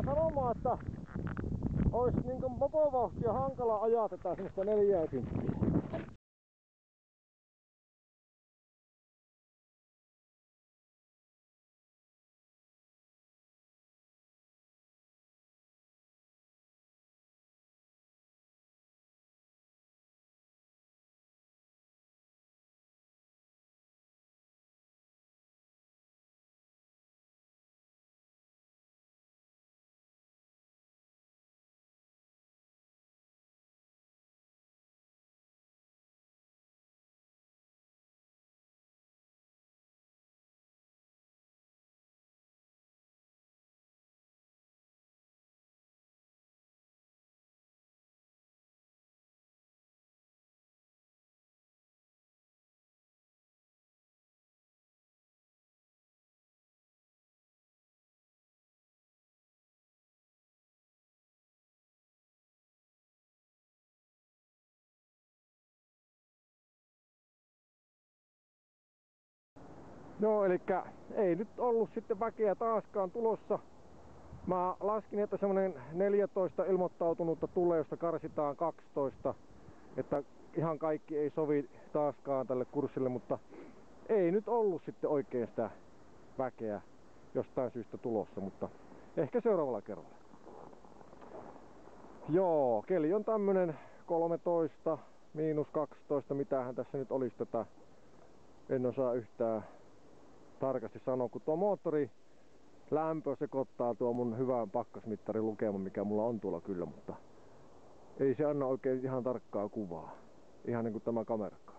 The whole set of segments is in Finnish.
tullaan sanomaan, että olisi niinku mopovauhtia hankala ajaa tätä semmoista 40. No elikkä ei nyt ollut sitten väkeä taaskaan tulossa. Mä laskin, että semmonen 14 ilmoittautunutta tulee, josta karsitaan 12. Että ihan kaikki ei sovi taaskaan tälle kurssille, mutta ei nyt ollut sitten oikein sitä väkeä jostain syystä tulossa, mutta ehkä seuraavalla kerralla. Joo, keli on tämmönen 13, -12, mitähän tässä nyt olisi tätä. En osaa yhtään tarkasti sanoa, kun tuo moottori lämpö sekoittaa tuo mun hyvän pakkasmittarin lukeman, mikä mulla on tuolla kyllä, mutta ei se anna oikein ihan tarkkaa kuvaa. Ihan niin kuin tämä kamerakaan.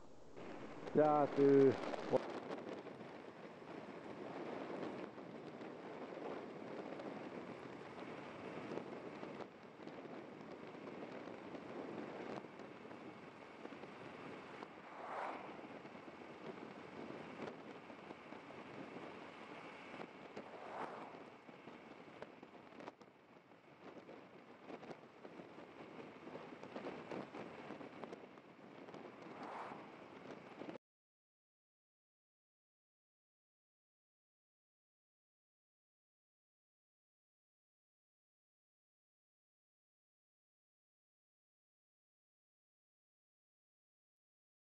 Jäätyy.